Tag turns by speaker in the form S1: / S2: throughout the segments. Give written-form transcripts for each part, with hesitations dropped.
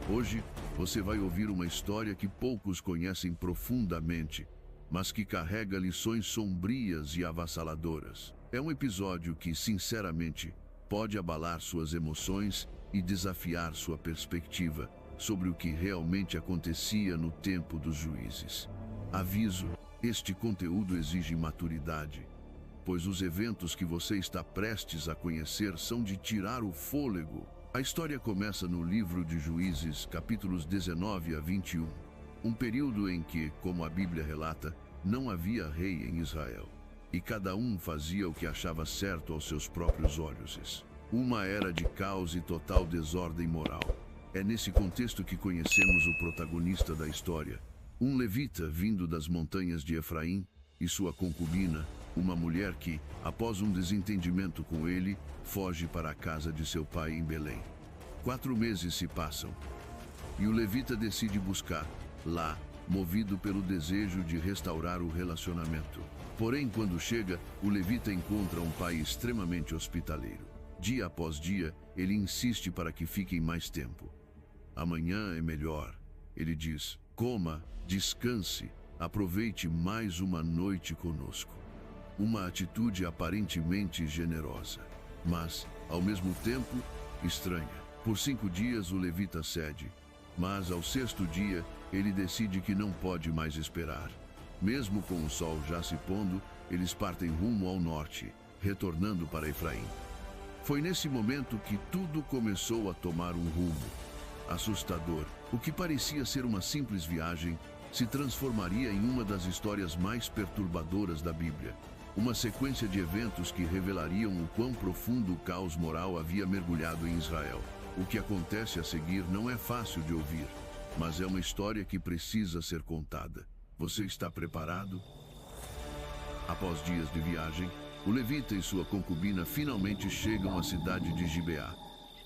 S1: Hoje, você vai ouvir uma história que poucos conhecem profundamente, mas que carrega lições sombrias e avassaladoras. É um episódio que, sinceramente, pode abalar suas emoções e desafiar sua perspectiva sobre o que realmente acontecia no tempo dos juízes. Aviso: este conteúdo exige maturidade, pois os eventos que você está prestes a conhecer são de tirar o fôlego. A história começa no livro de Juízes, capítulos 19 a 21, um período em que, como a Bíblia relata, não havia rei em Israel, e cada um fazia o que achava certo aos seus próprios olhos. Uma era de caos e total desordem moral. É nesse contexto que conhecemos o protagonista da história, um levita vindo das montanhas de Efraim, e sua concubina, uma mulher que, após um desentendimento com ele, foge para a casa de seu pai em Belém. 4 meses se passam, e o levita decide buscar, lá, movido pelo desejo de restaurar o relacionamento. Porém, quando chega, o levita encontra um pai extremamente hospitaleiro. Dia após dia, ele insiste para que fiquem mais tempo. Amanhã é melhor, ele diz. Coma, descanse, aproveite mais uma noite conosco. Uma atitude aparentemente generosa, mas, ao mesmo tempo, estranha. Por 5 dias o levita cede, mas ao 6º dia ele decide que não pode mais esperar. Mesmo com o sol já se pondo, eles partem rumo ao norte, retornando para Efraim. Foi nesse momento que tudo começou a tomar um rumo assustador. O que parecia ser uma simples viagem se transformaria em uma das histórias mais perturbadoras da Bíblia. Uma sequência de eventos que revelariam o quão profundo o caos moral havia mergulhado em Israel. O que acontece a seguir não é fácil de ouvir, mas é uma história que precisa ser contada. Você está preparado? Após dias de viagem, o levita e sua concubina finalmente chegam à cidade de Gibeá,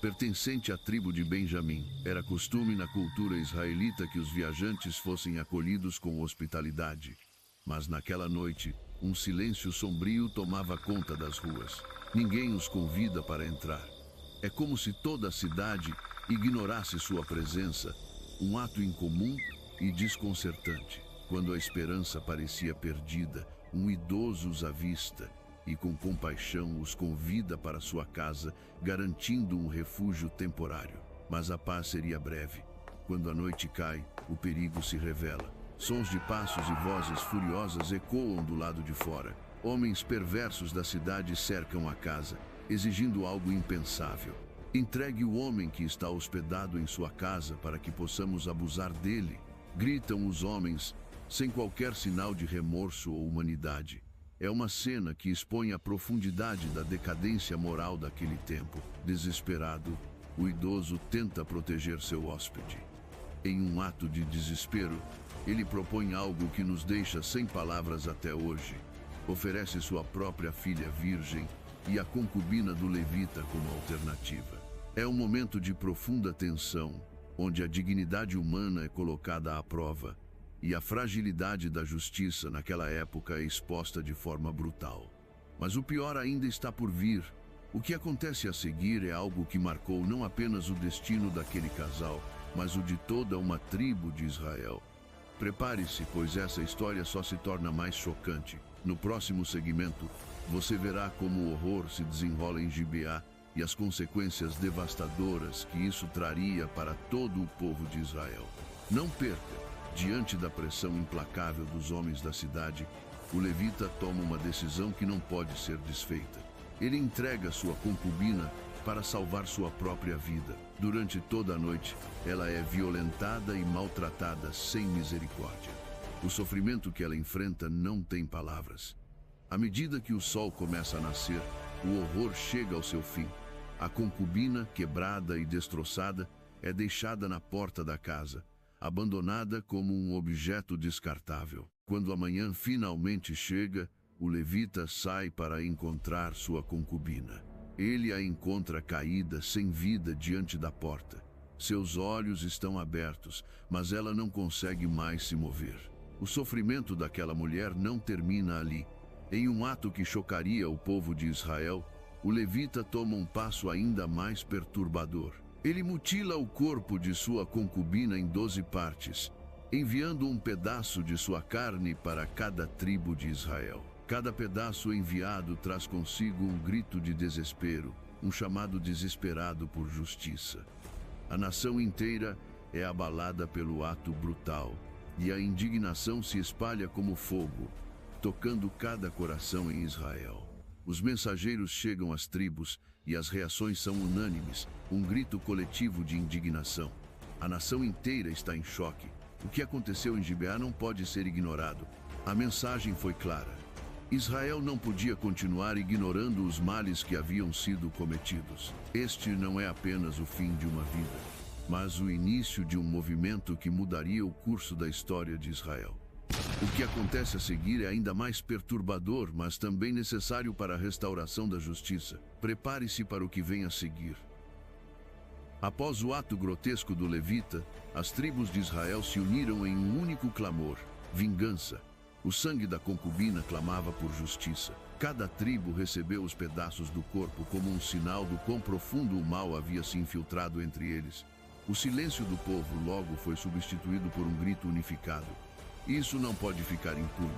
S1: pertencente à tribo de Benjamim. Era costume na cultura israelita que os viajantes fossem acolhidos com hospitalidade. Mas naquela noite, um silêncio sombrio tomava conta das ruas. Ninguém os convida para entrar. É como se toda a cidade ignorasse sua presença, um ato incomum e desconcertante. Quando a esperança parecia perdida, um idoso os avista e, com compaixão, os convida para sua casa, garantindo um refúgio temporário. Mas a paz seria breve. Quando a noite cai, o perigo se revela. Sons de passos e vozes furiosas ecoam do lado de fora. Homens perversos da cidade cercam a casa, exigindo algo impensável. Entregue o homem que está hospedado em sua casa para que possamos abusar dele, gritam os homens, sem qualquer sinal de remorso ou humanidade. É uma cena que expõe a profundidade da decadência moral daquele tempo. Desesperado, o idoso tenta proteger seu hóspede. Em um ato de desespero, ele propõe algo que nos deixa sem palavras até hoje. Oferece sua própria filha virgem e a concubina do levita como alternativa. É um momento de profunda tensão, onde a dignidade humana é colocada à prova e a fragilidade da justiça naquela época é exposta de forma brutal. Mas o pior ainda está por vir. O que acontece a seguir é algo que marcou não apenas o destino daquele casal, mas o de toda uma tribo de Israel. Prepare-se, pois essa história só se torna mais chocante. No próximo segmento, você verá como o horror se desenrola em Gibeá e as consequências devastadoras que isso traria para todo o povo de Israel. Não perca! Diante da pressão implacável dos homens da cidade, o levita toma uma decisão que não pode ser desfeita. Ele entrega sua concubina para salvar sua própria vida. Durante toda a noite, ela é violentada e maltratada sem misericórdia. O sofrimento que ela enfrenta não tem palavras. À medida que o sol começa a nascer, o horror chega ao seu fim. A concubina, quebrada e destroçada, é deixada na porta da casa, abandonada como um objeto descartável. Quando a manhã finalmente chega, o levita sai para encontrar sua concubina. Ele a encontra caída, sem vida, diante da porta. Seus olhos estão abertos, mas ela não consegue mais se mover. O sofrimento daquela mulher não termina ali. Em um ato que chocaria o povo de Israel, o levita toma um passo ainda mais perturbador. Ele mutila o corpo de sua concubina em 12 partes, enviando um pedaço de sua carne para cada tribo de Israel. Cada pedaço enviado traz consigo um grito de desespero, um chamado desesperado por justiça. A nação inteira é abalada pelo ato brutal, e a indignação se espalha como fogo, tocando cada coração em Israel. Os mensageiros chegam às tribos e as reações são unânimes, um grito coletivo de indignação. A nação inteira está em choque. O que aconteceu em Gibeá não pode ser ignorado. A mensagem foi clara. Israel não podia continuar ignorando os males que haviam sido cometidos. Este não é apenas o fim de uma vida, mas o início de um movimento que mudaria o curso da história de Israel. O que acontece a seguir é ainda mais perturbador, mas também necessário para a restauração da justiça. Prepare-se para o que vem a seguir. Após o ato grotesco do levita, as tribos de Israel se uniram em um único clamor: vingança. O sangue da concubina clamava por justiça. Cada tribo recebeu os pedaços do corpo como um sinal do quão profundo o mal havia se infiltrado entre eles. O silêncio do povo logo foi substituído por um grito unificado. Isso não pode ficar impune.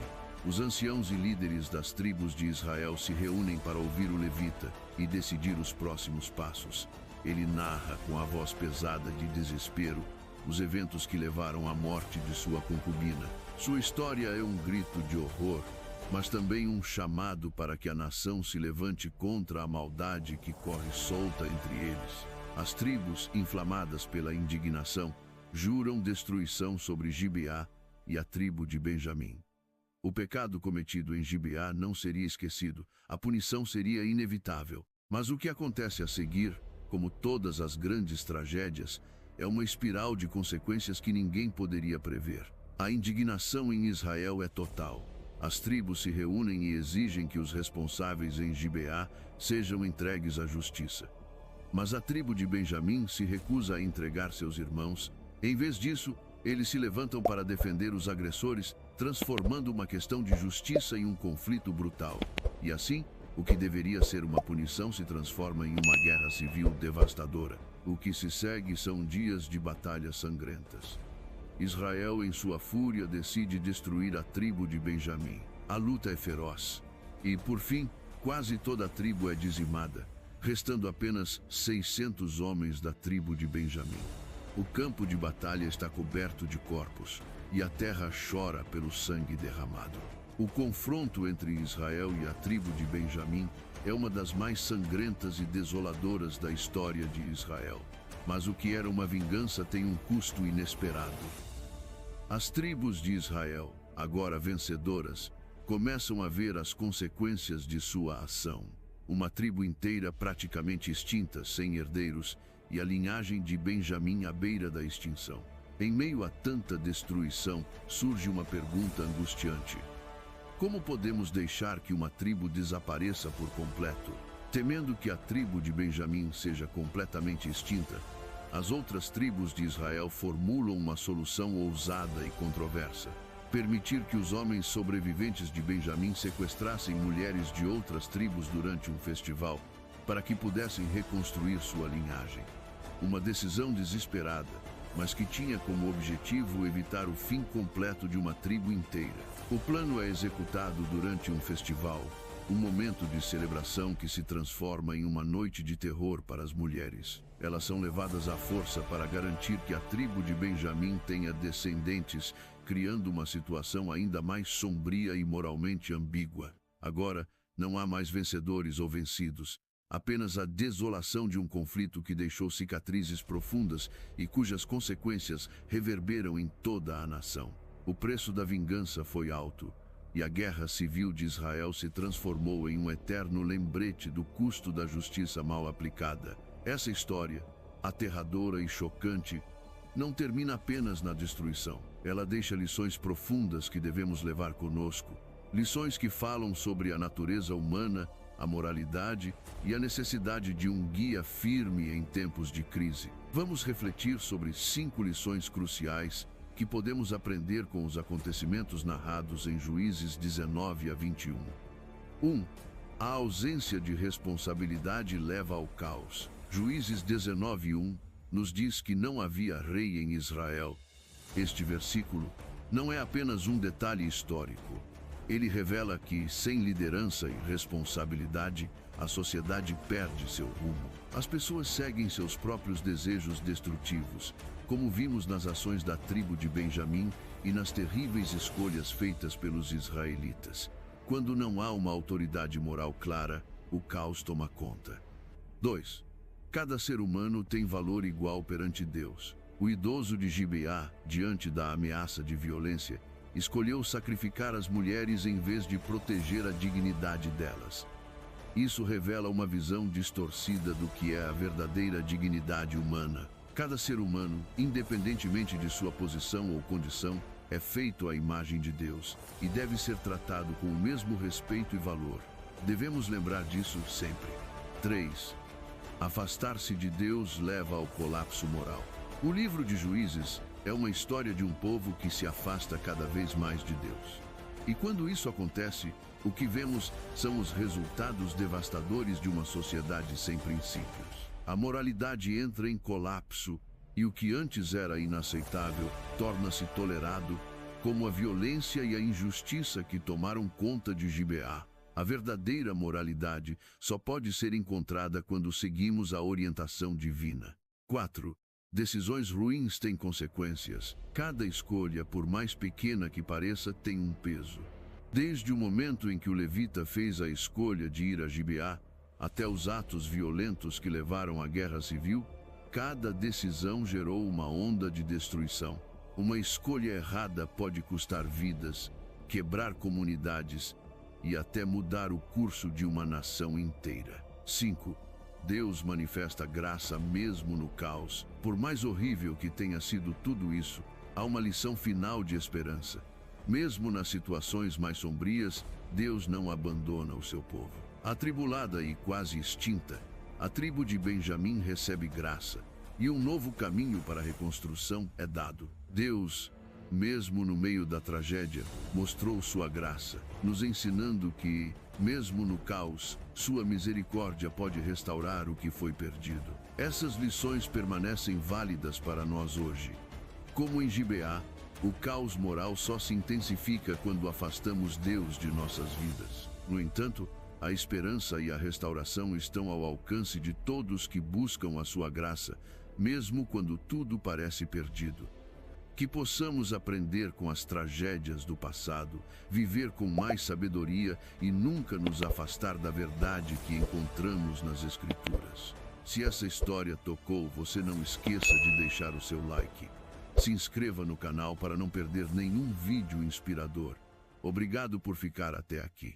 S1: Os anciãos e líderes das tribos de Israel se reúnem para ouvir o levita e decidir os próximos passos. Ele narra com a voz pesada de desespero os eventos que levaram à morte de sua concubina. Sua história é um grito de horror, mas também um chamado para que a nação se levante contra a maldade que corre solta entre eles. As tribos, inflamadas pela indignação, juram destruição sobre Gibeá e a tribo de Benjamim. O pecado cometido em Gibeá não seria esquecido, a punição seria inevitável. Mas o que acontece a seguir, como todas as grandes tragédias, é uma espiral de consequências que ninguém poderia prever. A indignação em Israel é total. As tribos se reúnem e exigem que os responsáveis em Gibeá sejam entregues à justiça. Mas a tribo de Benjamim se recusa a entregar seus irmãos. Em vez disso, eles se levantam para defender os agressores, transformando uma questão de justiça em um conflito brutal. E assim, o que deveria ser uma punição se transforma em uma guerra civil devastadora. O que se segue são dias de batalhas sangrentas. Israel, em sua fúria, decide destruir a tribo de Benjamim. A luta é feroz. E, por fim, quase toda a tribo é dizimada, restando apenas 600 homens da tribo de Benjamim. O campo de batalha está coberto de corpos, e a terra chora pelo sangue derramado. O confronto entre Israel e a tribo de Benjamim é uma das mais sangrentas e desoladoras da história de Israel. Mas o que era uma vingança tem um custo inesperado. As tribos de Israel, agora vencedoras, começam a ver as consequências de sua ação. Uma tribo inteira praticamente extinta, sem herdeiros, e a linhagem de Benjamim à beira da extinção. Em meio a tanta destruição, surge uma pergunta angustiante: como podemos deixar que uma tribo desapareça por completo? Temendo que a tribo de Benjamim seja completamente extinta, as outras tribos de Israel formulam uma solução ousada e controversa: permitir que os homens sobreviventes de Benjamim sequestrassem mulheres de outras tribos durante um festival, para que pudessem reconstruir sua linhagem. Uma decisão desesperada, mas que tinha como objetivo evitar o fim completo de uma tribo inteira. O plano é executado durante um festival, um momento de celebração que se transforma em uma noite de terror para as mulheres. Elas são levadas à força para garantir que a tribo de Benjamim tenha descendentes, criando uma situação ainda mais sombria e moralmente ambígua. Agora, não há mais vencedores ou vencidos, apenas a desolação de um conflito que deixou cicatrizes profundas e cujas consequências reverberam em toda a nação. O preço da vingança foi alto, e a guerra civil de Israel se transformou em um eterno lembrete do custo da justiça mal aplicada. Essa história, aterradora e chocante, não termina apenas na destruição. Ela deixa lições profundas que devemos levar conosco. Lições que falam sobre a natureza humana, a moralidade e a necessidade de um guia firme em tempos de crise. Vamos refletir sobre 5 lições cruciais que podemos aprender com os acontecimentos narrados em Juízes 19 a 21. 1. A ausência de responsabilidade leva ao caos. Juízes 19:1. nos diz que não havia rei em Israel. Este versículo não é apenas um detalhe histórico. Ele revela que, sem liderança e responsabilidade, a sociedade perde seu rumo. As pessoas seguem seus próprios desejos destrutivos, como vimos nas ações da tribo de Benjamim e nas terríveis escolhas feitas pelos israelitas. Quando não há uma autoridade moral clara, o caos toma conta. 2. Cada ser humano tem valor igual perante Deus. O idoso de Gibeá, diante da ameaça de violência, escolheu sacrificar as mulheres em vez de proteger a dignidade delas. Isso revela uma visão distorcida do que é a verdadeira dignidade humana. Cada ser humano, independentemente de sua posição ou condição, é feito à imagem de Deus e deve ser tratado com o mesmo respeito e valor. Devemos lembrar disso sempre. 3. Afastar-se de Deus leva ao colapso moral. O livro de Juízes é uma história de um povo que se afasta cada vez mais de Deus. E quando isso acontece, o que vemos são os resultados devastadores de uma sociedade sem princípios. A moralidade entra em colapso e o que antes era inaceitável torna-se tolerado, como a violência e a injustiça que tomaram conta de Gibeá. A verdadeira moralidade só pode ser encontrada quando seguimos a orientação divina. 4. Decisões ruins têm consequências. Cada escolha, por mais pequena que pareça, tem um peso. Desde o momento em que o levita fez a escolha de ir a Gibeá, até os atos violentos que levaram à guerra civil, cada decisão gerou uma onda de destruição. Uma escolha errada pode custar vidas, quebrar comunidades e até mudar o curso de uma nação inteira. 5. Deus manifesta graça mesmo no caos. Por mais horrível que tenha sido tudo isso, há uma lição final de esperança. Mesmo nas situações mais sombrias, Deus não abandona o seu povo. Atribulada e quase extinta, a tribo de Benjamim recebe graça, e um novo caminho para a reconstrução é dado. Deus, mesmo no meio da tragédia, mostrou sua graça, nos ensinando que, mesmo no caos, sua misericórdia pode restaurar o que foi perdido. Essas lições permanecem válidas para nós hoje. Como em Gibeá, o caos moral só se intensifica quando afastamos Deus de nossas vidas. No entanto, a esperança e a restauração estão ao alcance de todos que buscam a sua graça, mesmo quando tudo parece perdido. Que possamos aprender com as tragédias do passado, viver com mais sabedoria e nunca nos afastar da verdade que encontramos nas Escrituras. Se essa história tocou, você não esqueça de deixar o seu like. Se inscreva no canal para não perder nenhum vídeo inspirador. Obrigado por ficar até aqui.